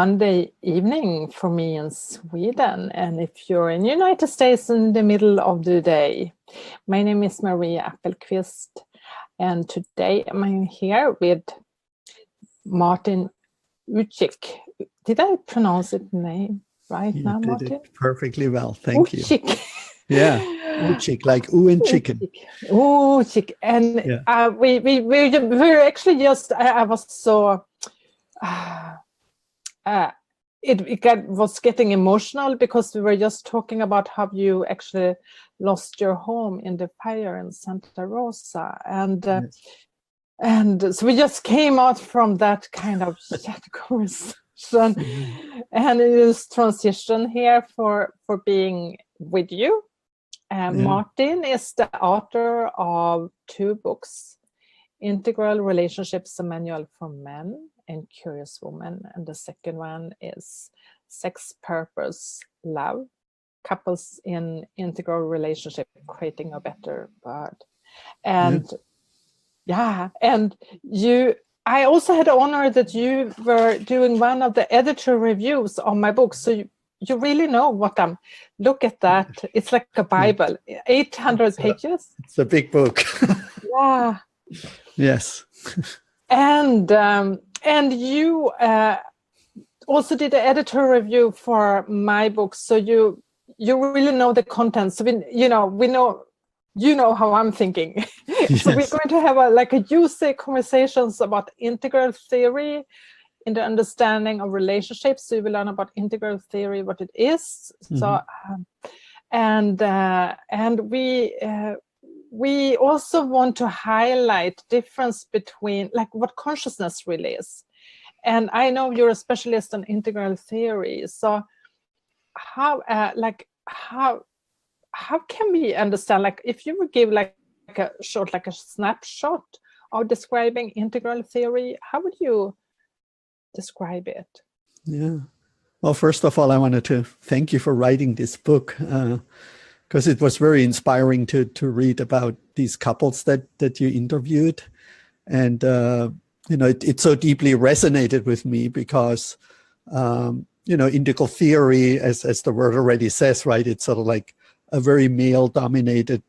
Monday evening for me in Sweden. And if you're in the United States, in the middle of the day. My name is Maria Appelqvist. And today I'm here with Martin Ülic. Did I pronounce it name right now, Martin? You did it perfectly well. Thank you. Yeah. Ülic, like ooh and chicken. Ülic. And yeah. we're actually just, I was so, it was getting emotional because we were just talking about how you actually lost your home in the fire in Santa Rosa. And yes. And so we just came out from that kind of conversation. And it is transition here for being with you. Martin is the author of 2 books, Integral Relationships, a Manual for Men and Curious Woman. And the second one is Sex, Purpose, Love, Couples in Integral Relationship, Creating a Better World. And and I also had the honor that you were doing one of the editor reviews on my book. So you really know what I'm. Look at that. It's like a Bible, 800 pages. It's a big book. Yeah. Yes. And you also did the editor review for my book. So you really know the content. So we know how I'm thinking. Yes. So we're going to have a juicy conversations about integral theory in the understanding of relationships. So you will learn about integral theory, what it is. Mm-hmm. So and we also want to highlight difference between what consciousness really is. And I know you're a specialist on integral theory. So how can we understand, if you would give a short, a snapshot of describing integral theory, how would you describe it? Yeah. Well, first of all, I wanted to thank you for writing this book, because it was very inspiring to read about these couples that you interviewed. And, it so deeply resonated with me because, integral theory, as the word already says, right, it's sort of like a very male-dominated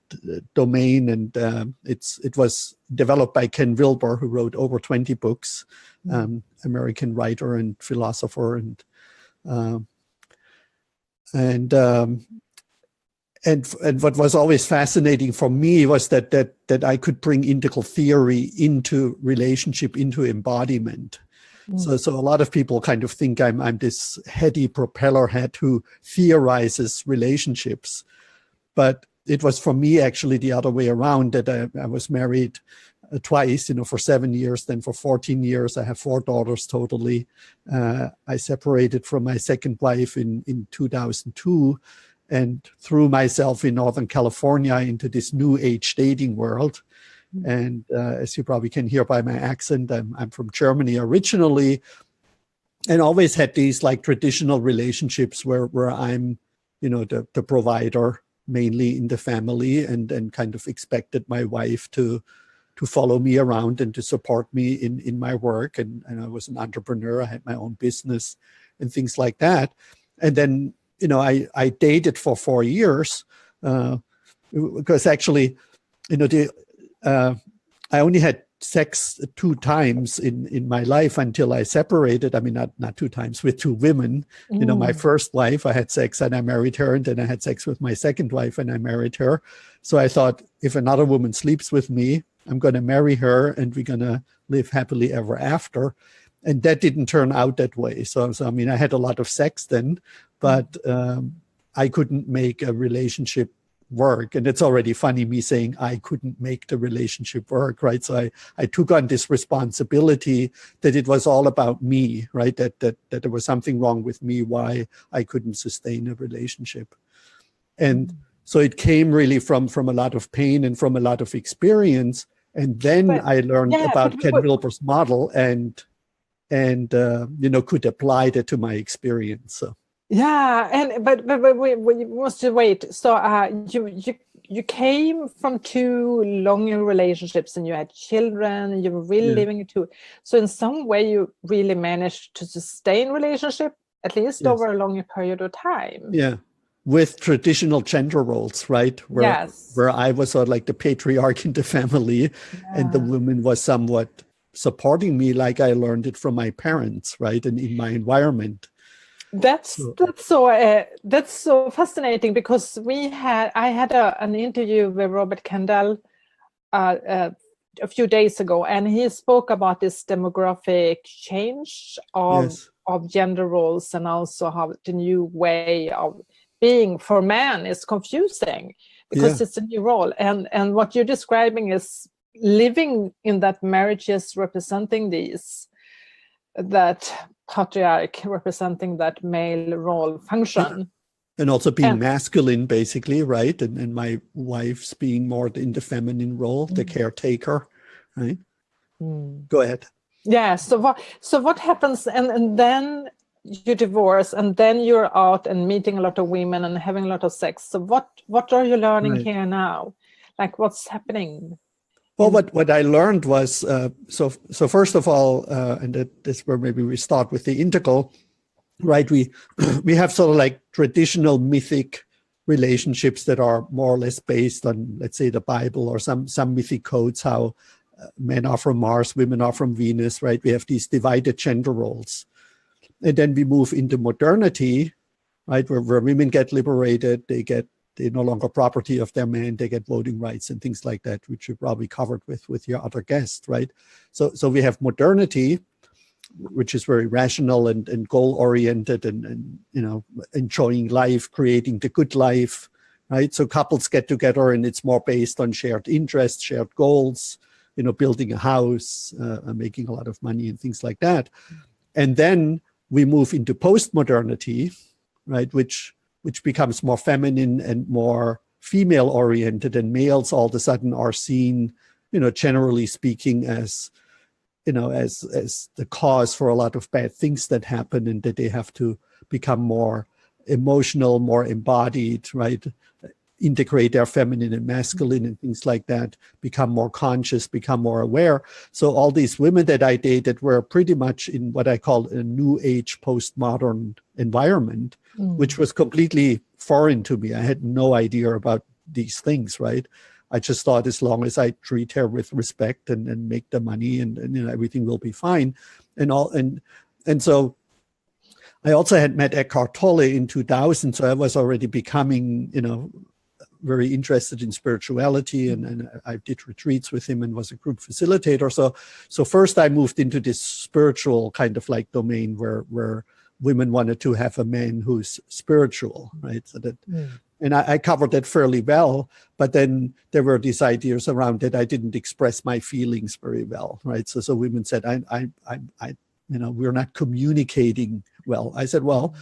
domain, and it was developed by Ken Wilber, who wrote over 20 books, American writer and philosopher, and what was always fascinating for me was that I could bring integral theory into relationship, into embodiment. So a lot of people kind of think I'm this heady propeller head who theorizes relationships. But it was for me actually the other way around, that I was married twice, for 7 years, then for 14 years. I have 4 daughters totally. I separated from my second wife in 2002 and threw myself in Northern California into this new age dating world. And as you probably can hear by my accent, I'm from Germany originally, and always had these traditional relationships where I'm, the provider, mainly in the family, and kind of expected my wife to follow me around and to support me in my work. And I was an entrepreneur. I had my own business and things like that. And then, I dated for 4 years because actually, I only had sex 2 times in my life until I separated. I mean, not 2 times, with 2 women. My first wife, I had sex and I married her, and then I had sex with my second wife and I married her. So I thought, if another woman sleeps with me, I'm going to marry her and we're going to live happily ever after. And that didn't turn out that way. So I mean, I had a lot of sex then, but I couldn't make a relationship work. And it's already funny me saying I couldn't make the relationship work, right? So I took on this responsibility that it was all about me, right? That there was something wrong with me, why I couldn't sustain a relationship. And so it came really from a lot of pain and from a lot of experience. And then I learned about Ken Wilber's model and could apply that to my experience. So. Yeah, but we must wait. So you came from 2 long relationships, and you had children, and you were really living it too. So in some way, you really managed to sustain relationship, at least over a longer period of time. Yeah. With traditional gender roles, right? Where I was sort of like the patriarch in the family, and the woman was somewhat supporting me, like I learned it from my parents, right? And in my environment. That's so fascinating, because I had an interview with Robert Kendall a few days ago, and he spoke about this demographic change of gender roles, and also how the new way of being for men is confusing, because it's a new role, and what you're describing is living in that marriages representing that patriarch, representing that male role function. And also being masculine, basically, right? And my wife's being more in the feminine role, the caretaker, right? Go ahead. Yeah. So what happens? And then you divorce, and then you're out and meeting a lot of women and having a lot of sex. So what are you learning here now? Like, what's happening? Well, what I learned was, so first of all, and that's where maybe we start with the integral, right? We have sort of like traditional mythic relationships that are more or less based on, let's say, the Bible or some mythic codes, how men are from Mars, women are from Venus, right? We have these divided gender roles. And then we move into modernity, right? Where women get liberated, they're no longer property of their men, they get voting rights and things like that, which you probably covered with your other guest, right? So we have modernity, which is very rational and goal-oriented and enjoying life, creating the good life, right? So couples get together and it's more based on shared interests, shared goals, building a house, making a lot of money and things like that. And then we move into post-modernity, right, which becomes more feminine and more female-oriented, and males all of a sudden are seen, generally speaking, as the cause for a lot of bad things that happen, and that they have to become more emotional, more embodied, right? Integrate their feminine and masculine and things like that, become more conscious, become more aware. So all these women that I dated were pretty much in what I call a new age postmodern environment, which was completely foreign to me. I had no idea about these things, right? I just thought as long as I treat her with respect and make the money and everything will be fine. And so I also had met Eckhart Tolle in 2000. So I was already becoming, very interested in spirituality, and I did retreats with him and was a group facilitator. So first I moved into this spiritual kind of like domain where women wanted to have a man who's spiritual, right? So that, and I covered that fairly well, but then there were these ideas around that I didn't express my feelings very well, right? So women said, we're not communicating well. I said, well,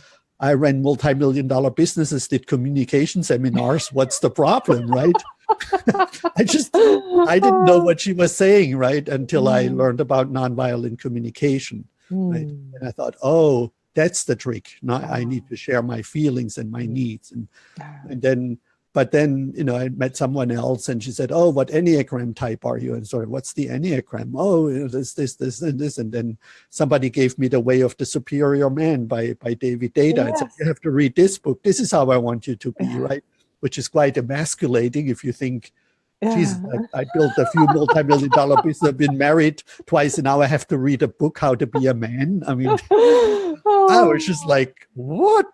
I ran multi-million-dollar businesses, did communication seminars. What's the problem, right? I didn't know what she was saying, right? Until I learned about nonviolent communication, right? And I thought, oh, that's the trick. Now I need to share my feelings and my needs. But then, I met someone else and she said, oh, what Enneagram type are you? And sorry, what's the Enneagram? Oh, this, and this. And then somebody gave me The Way of the Superior Man by David Data and said, you have to read this book. This is how I want you to be, right? Which is quite emasculating if you think, Jesus, I built a few multi-million-dollar business, I've been married twice, and now I have to read a book, How to Be a Man. I mean, I was just like, what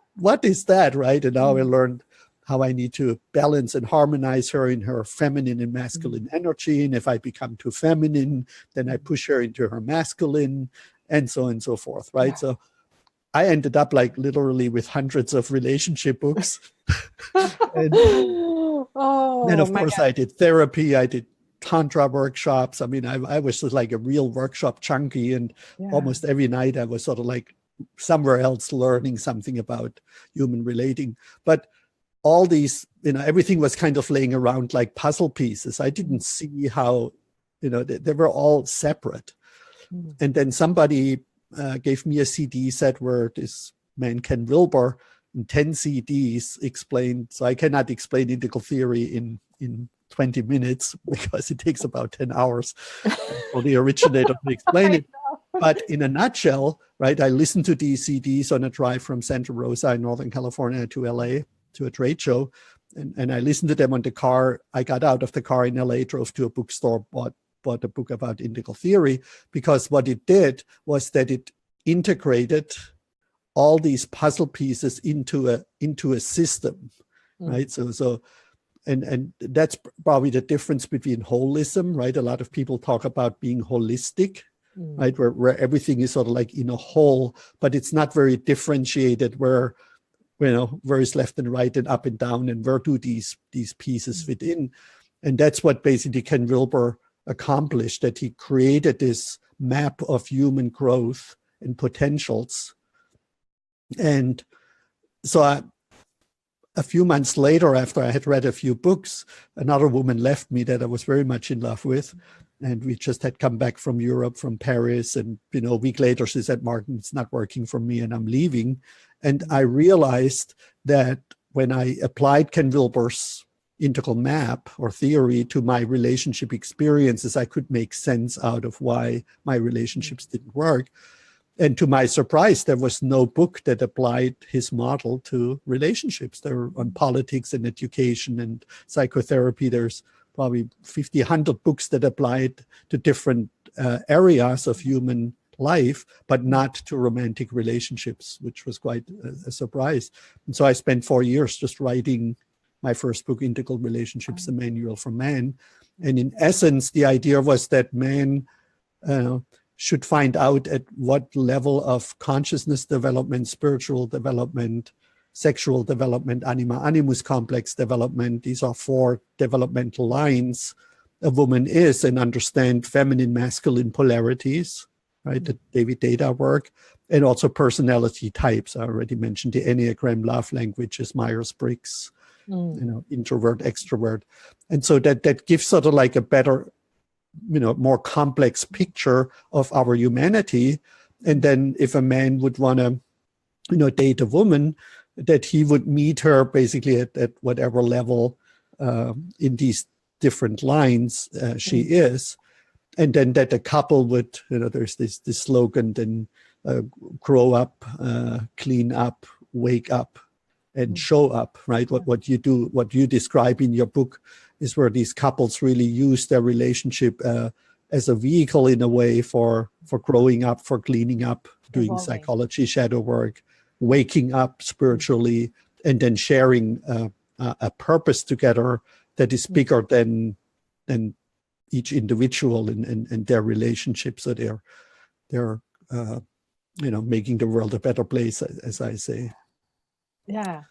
is that, right? And now I learned how I need to balance and harmonize her in her feminine and masculine energy. And if I become too feminine, then I push her into her masculine, and so on and so forth, right? Yeah. So I ended up like literally with hundreds of relationship books. And then, of course, I did therapy. I did Tantra workshops. I mean, I was just like a real workshop junkie. And almost every night I was sort of like somewhere else learning something about human relating. But all these, everything was kind of laying around like puzzle pieces. I didn't see how, they were all separate. And then somebody gave me a CD set where this man, Ken Wilber, 10 CDs explained. So I cannot explain integral theory in 20 minutes because it takes about 10 hours for the originator to explain it. But in a nutshell, right, I listened to these CDs on a drive from Santa Rosa in Northern California to LA to a trade show. And I listened to them on the car. I got out of the car in LA, drove to a bookstore, bought a book about integral theory, because what it did was that it integrated all these puzzle pieces into a system, right? So and that's probably the difference between holism, right? A lot of people talk about being holistic, right? Where everything is sort of like in a whole, but it's not very differentiated where is left and right and up and down, and where do these pieces fit in? And that's what basically Ken Wilber accomplished, that he created this map of human growth and potentials. And so a few months later, after I had read a few books, another woman left me that I was very much in love with. And we just had come back from Europe, from Paris. And, a week later, she said, Martin, it's not working for me and I'm leaving. And I realized that when I applied Ken Wilber's integral map or theory to my relationship experiences, I could make sense out of why my relationships didn't work. And to my surprise, there was no book that applied his model to relationships. There were on politics and education and psychotherapy. There's probably 50, 100 books that applied to different areas of human life, but not to romantic relationships, which was quite a surprise. And so I spent 4 years just writing my first book, Integral Relationships, A Manual for Man. And in essence, the idea was that man should find out at what level of consciousness development, spiritual development, sexual development, anima animus complex development, these are 4 developmental lines a woman is, and understand feminine, masculine polarities, right? The David Data work, and also personality types. I already mentioned the Enneagram, love languages, Myers-Briggs, introvert, extrovert. And so that gives sort of like a better, more complex picture of our humanity. And then if a man would want to, date a woman, that he would meet her basically at whatever level in these different lines she is. And then that a couple would, there's this slogan, then grow up, clean up, wake up, and show up, right? What you do, what you describe in your book is where these couples really use their relationship as a vehicle in a way for growing up, for cleaning up, doing psychology, shadow work, waking up spiritually, and then sharing a purpose together that is bigger than each individual and their relationship. So they're making the world a better place, as I say. Yeah.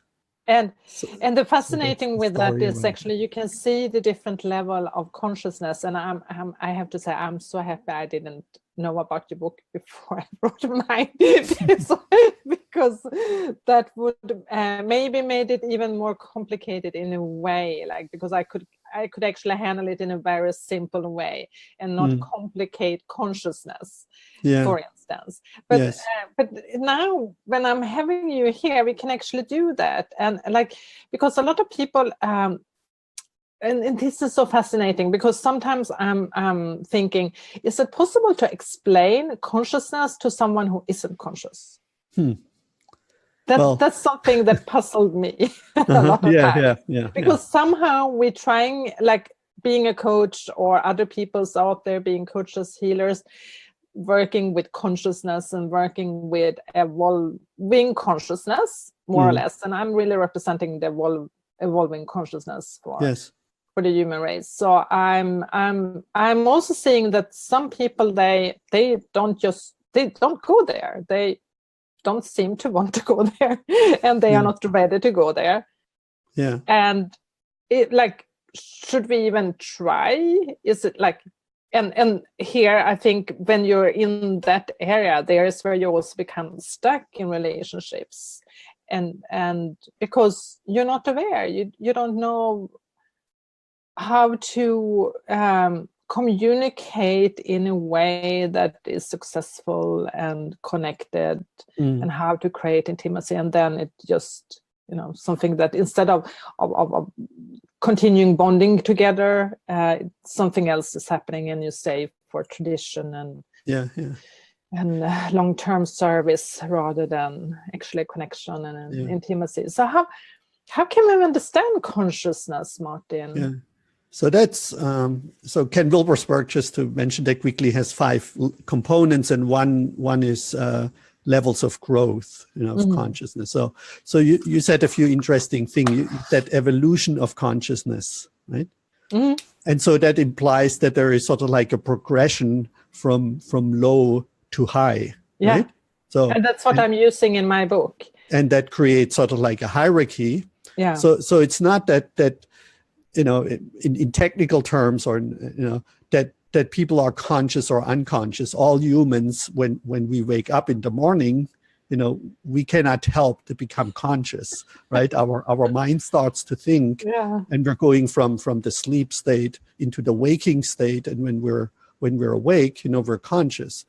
And the fascinating with that is actually you can see the different level of consciousness. And I have to say, I'm so happy I didn't know about your book before I wrote mine, because that would maybe made it even more complicated in a way, like, because I could actually handle it in a very simple way and not complicate consciousness, for instance. But yes. But now when I'm having you here, we can actually do that. And like, because a lot of people, and this is so fascinating, because sometimes I'm thinking, is it possible to explain consciousness to someone who isn't conscious? That's something that puzzled me a lot of times. Because somehow we're trying, like being a coach or other people's out there being coaches, healers, working with consciousness and working with evolving consciousness, more or less. And I'm really representing the evolving consciousness for the human race. So I'm also seeing that some people they don't go there. They don't seem to want to go there, and they are not ready to go there. Yeah. And it, like, should we even try? Is it like, and here I think when you're in that area, there is where you also become stuck in relationships, and because you're not aware, you don't know how to communicate in a way that is successful and connected, and how to create intimacy. And then it just, something that instead of continuing bonding together, something else is happening, and you stay for tradition and long-term service rather than actually connection and intimacy. So how can we understand consciousness, Martin? Yeah. So that's so Ken Wilbersberg, just to mention that quickly, has 5 components, and one is levels of growth, of consciousness. So you said a few interesting things. You said evolution of consciousness, right? And so that implies that there is sort of like a progression from low to high, right? So, and that's what I'm using in my book. And that creates sort of like a hierarchy. Yeah. So it's not that in technical terms, or that people are conscious or unconscious. All humans, when we wake up in the morning, we cannot help to become conscious, right? Our mind starts to think, and we're going from the sleep state into the waking state, and when we're awake, we're conscious.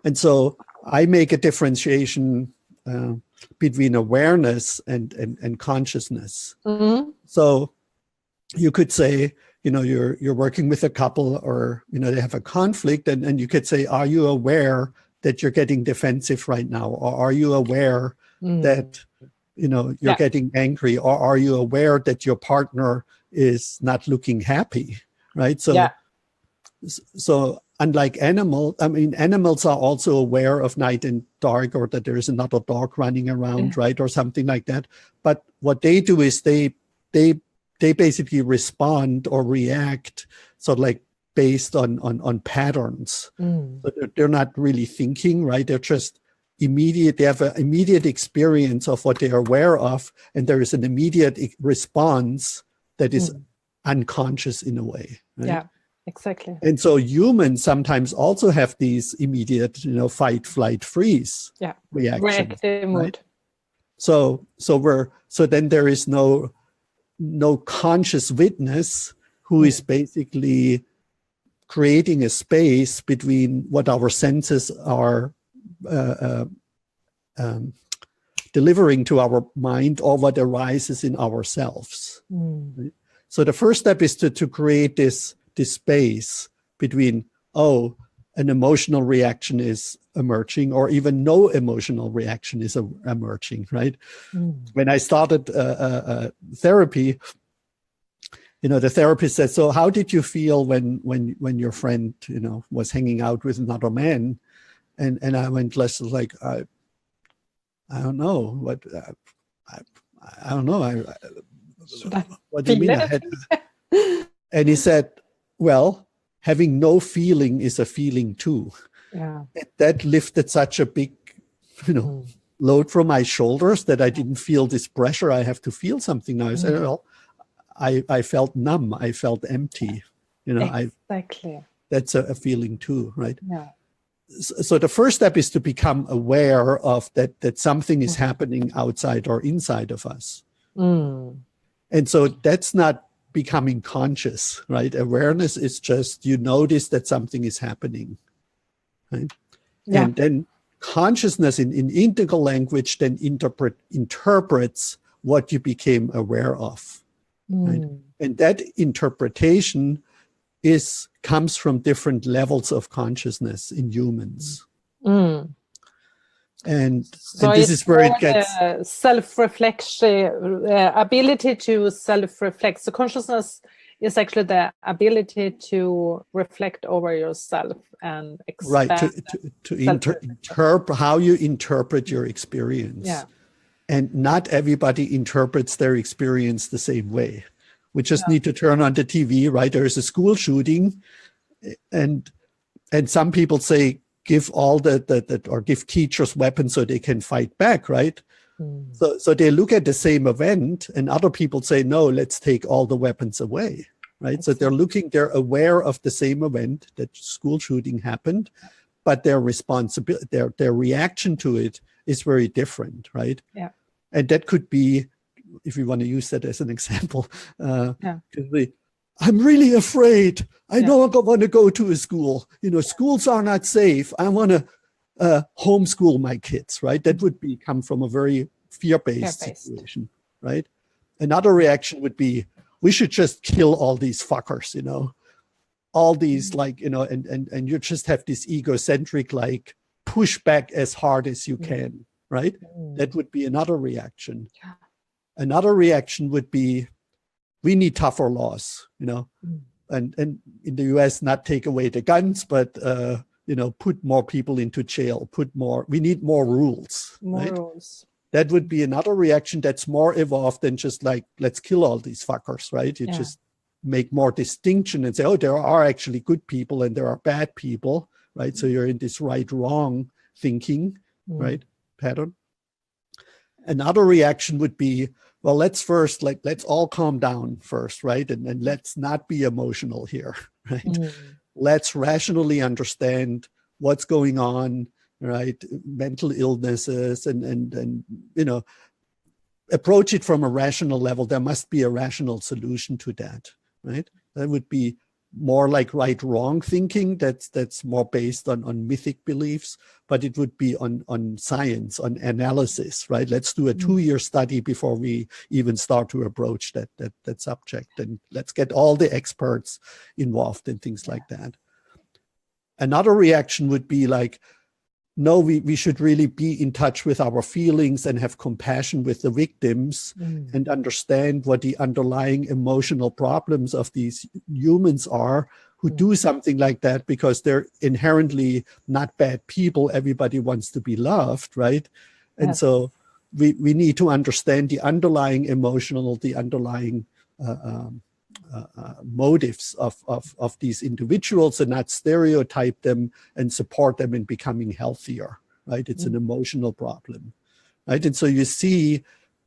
And so I make a differentiation between awareness and consciousness. So you could say, you're working with a couple, or they have a conflict, and you could say, are you aware that you're getting defensive right now, or are you aware that you're getting angry, or are you aware that your partner is not looking happy, right? So unlike animals are also aware of night and dark, or that there is another dog running around, right, or something like that. But what they do is they basically respond or react sort of like based on patterns. But they're not really thinking, right? They're just immediate. They have an immediate experience of what they are aware of, and there is an immediate response that is unconscious in a way, right? Yeah. Exactly. And so humans sometimes also have these immediate, fight, flight, freeze reactions. Reactive mood. Right? So then there is no conscious witness who is basically creating a space between what our senses are delivering to our mind, or what arises in ourselves. Right? So the first step is to create this space between, an emotional reaction is emerging, or even no emotional reaction is emerging, right? When I started therapy, the therapist said, so how did you feel when your friend, was hanging out with another man? And I went less like, I don't know what, I don't know. What do you mean? And he said, well, having no feeling is a feeling too. Yeah. That lifted such a big, load from my shoulders that I didn't feel this pressure. I have to feel something now. I said, well, I felt numb. I felt empty. Exactly. That's a feeling too, right? Yeah. So the first step is to become aware of that something is happening outside or inside of us. And so that's not becoming conscious, right? Awareness is just, you notice that something is happening, right? Yeah. And then consciousness in integral language then interprets what you became aware of, right? And that interpretation comes from different levels of consciousness in humans. And this is where it gets self-reflection, ability to self-reflect. So consciousness is actually the ability to reflect over yourself and expand. Right, to interpret how you interpret your experience. Yeah. And not everybody interprets their experience the same way. We just need to turn on the TV, right? There's a school shooting, and some people say, give all or give teachers weapons so they can fight back, right? So they look at the same event, and other people say, no, let's take all the weapons away, right? So they're aware of the same event, that school shooting happened, but their responsibility, their reaction to it is very different, right? Yeah. And that could be, if we want to use that as an example, I'm really afraid. I don't want to go to a school. Schools are not safe. I want to homeschool my kids, right? That would come from a very fear-based situation, right? Another reaction would be, we should just kill all these fuckers, all these and you just have this egocentric, push back as hard as you can, right? That would be another reaction. Another reaction would be, we need tougher laws, and in the US, not take away the guns, but put more people into jail, we need more rules. Right? That would be another reaction that's more evolved than just let's kill all these fuckers, right? You just make more distinction and say, oh, there are actually good people and there are bad people, right? So you're in this right-wrong thinking, right, pattern. Another reaction would be, well, let's all calm down first, right? And let's not be emotional here, right? Let's rationally understand what's going on, right? Mental illnesses and approach it from a rational level. There must be a rational solution to that, right? That would be more like right-wrong thinking. That's more based on mythic beliefs, but it would be on science, on analysis, right? Let's do a 2-year study before we even start to approach that subject, and let's get all the experts involved in things like that. Another reaction would be no, we should really be in touch with our feelings and have compassion with the victims and understand what the underlying emotional problems of these humans are who do something like that, because they're inherently not bad people. Everybody wants to be loved, right? And so we need to understand the underlying motives of these individuals and not stereotype them and support them in becoming healthier, right? It's an emotional problem, right? And so you see,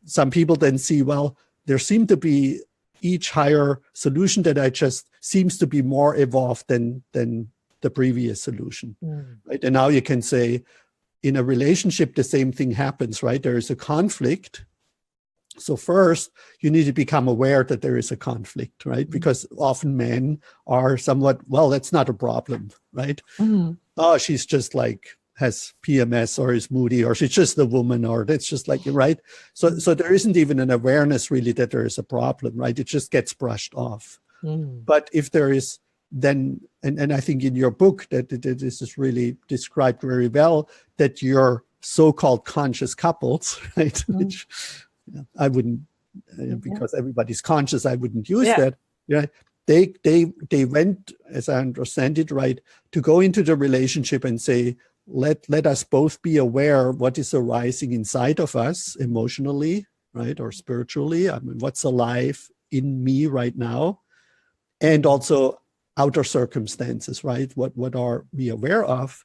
some people then see, well, there seem to be each higher solution that I just seems to be more evolved than the previous solution, right? And now you can say, in a relationship, the same thing happens, right? There is a conflict. So first, you need to become aware that there is a conflict, right? Because often men are somewhat, well, that's not a problem, right? Oh, she's just has PMS or is moody, or she's just a woman, or that's just right? So there isn't even an awareness really that there is a problem, right? It just gets brushed off. But if there is then, and I think in your book that this is really described very well, that your so-called conscious couples, right? Which I wouldn't, because everybody's conscious, I wouldn't use that. Yeah, they went, as I understand it, right, to go into the relationship and say, let us both be aware what is arising inside of us emotionally, right, or spiritually. I mean, what's alive in me right now, and also outer circumstances, right? What are we aware of?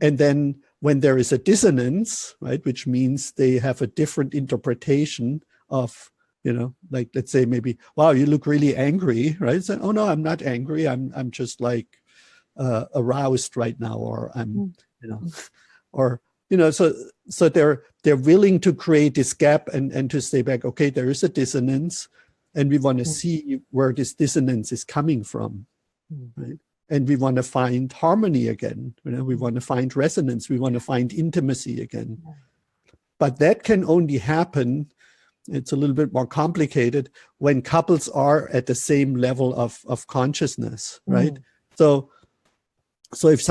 And then when there is a dissonance, right, which means they have a different interpretation of, let's say maybe, wow, you look really angry, right? So, oh no, I'm not angry. I'm just aroused right now, or I'm, so they're willing to create this gap and to say back, okay, there is a dissonance, and we want to see where this dissonance is coming from, right? And we want to find harmony again. We want to find resonance. We want to find intimacy again. But that can only happen, it's a little bit more complicated, when couples are at the same level of consciousness, right? So if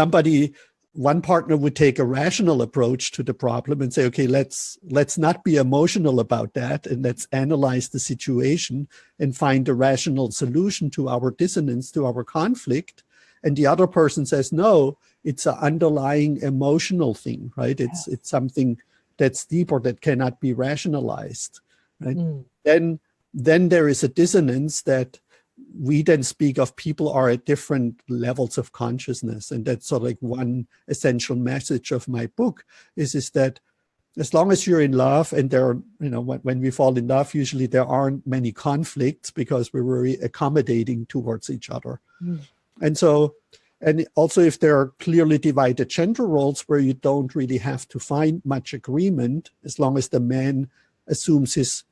one partner would take a rational approach to the problem and say, okay, let's not be emotional about that, and let's analyze the situation and find a rational solution to our dissonance, to our conflict. And the other person says, no, it's an underlying emotional thing, right? It's something that's deeper, that cannot be rationalized, right? Then there is a dissonance that we then speak of. People are at different levels of consciousness. And that's sort of one essential message of my book is that as long as you're in love, and there are, when we fall in love, usually there aren't many conflicts because we're very accommodating towards each other. And so, and also if there are clearly divided gender roles where you don't really have to find much agreement, as long as the man assumes his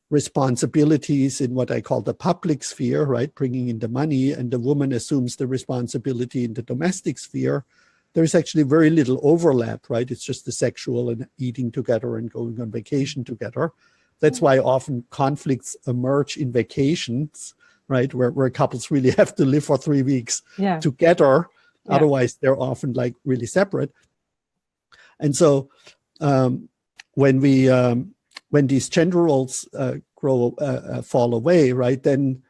responsibilities in what I call the public sphere, right, bringing in the money, and the woman assumes the responsibility in the domestic sphere, there's actually very little overlap, right? It's just the sexual and eating together and going on vacation together. That's why often conflicts emerge in vacations, right, where couples really have to live for 3 weeks together. Yeah. Otherwise, they're often like really separate. And so when these gender roles fall away, right, then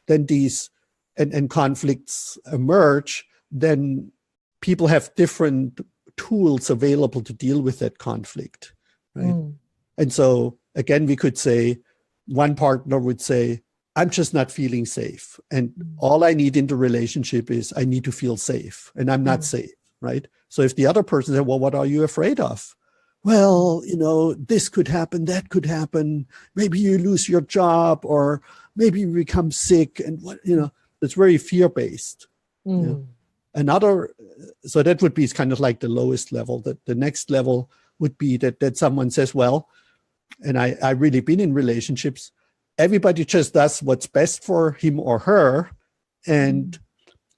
these and conflicts emerge, then people have different tools available to deal with that conflict, right? And so again, we could say, one partner would say, I'm just not feeling safe. And all I need in the relationship is I need to feel safe, and I'm not safe, right? So if the other person said, well, what are you afraid of? Well, you know, this could happen, that could happen. Maybe you lose your job, or maybe you become sick, and what, you know, it's very fear-based. You know? So that would be kind of like the lowest level. The next level would be that someone says, well, and I've really been in relationships, everybody just does what's best for him or her. And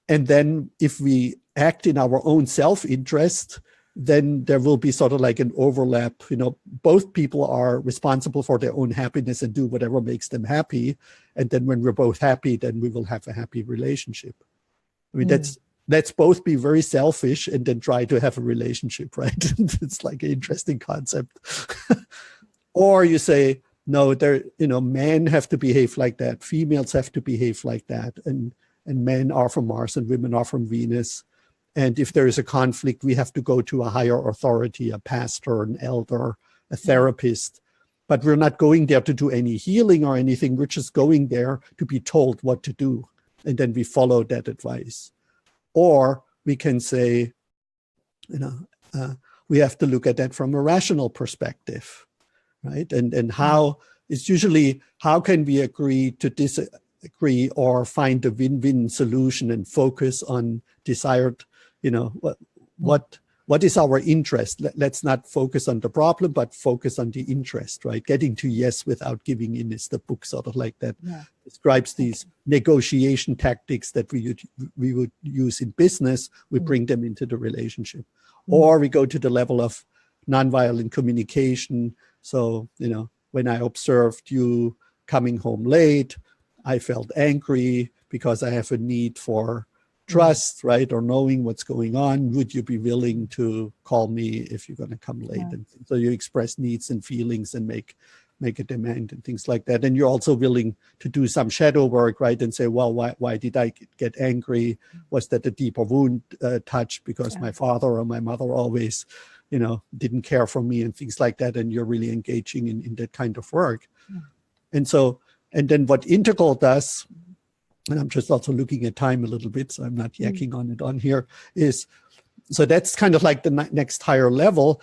then if we act in our own self-interest, then there will be sort of like an overlap. You know, both people are responsible for their own happiness and do whatever makes them happy. And then when we're both happy, then we will have a happy relationship. I mean, let's both be very selfish and then try to have a relationship, right? It's like an interesting concept. Or you say, no, men have to behave like that. Females have to behave like that. And men are from Mars and women are from Venus. And if there is a conflict, we have to go to a higher authority, a pastor, an elder, a therapist. But we're not going there to do any healing or anything. We're just going there to be told what to do. And then we follow that advice. Or we can say, we have to look at that from a rational perspective, right? And how it's usually, how can we agree to disagree or find a win-win solution and focus on desired, what is our interest? Let's not focus on the problem, but focus on the interest, right? Getting to yes without giving in is the book sort of like that describes these negotiation tactics that we would use in business. We bring them into the relationship. Or we go to the level of nonviolent communication. So, when I observed you coming home late, I felt angry because I have a need for trust, right? Or knowing what's going on. Would you be willing to call me if you're going to come late? And so you express needs and feelings and make a demand and things like that. And you're also willing to do some shadow work, right? And say, well, why did I get angry? Was that a deeper wound touch because my father or my mother always, didn't care for me and things like that? And you're really engaging in that kind of work. And then what Integral does, and I'm just also looking at time a little bit, so I'm not yakking on it on here, is, so that's kind of like the next higher level.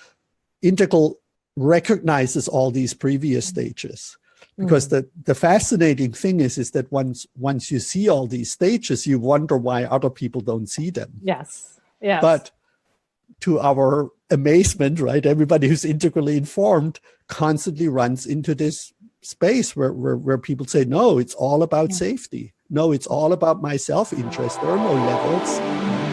Integral recognizes all these previous stages. Because the fascinating thing is that once you see all these stages, you wonder why other people don't see them. Yes. But to our amazement, right, everybody who's integrally informed constantly runs into this space where people say, no, it's all about safety. No, it's all about my self-interest. There are no levels.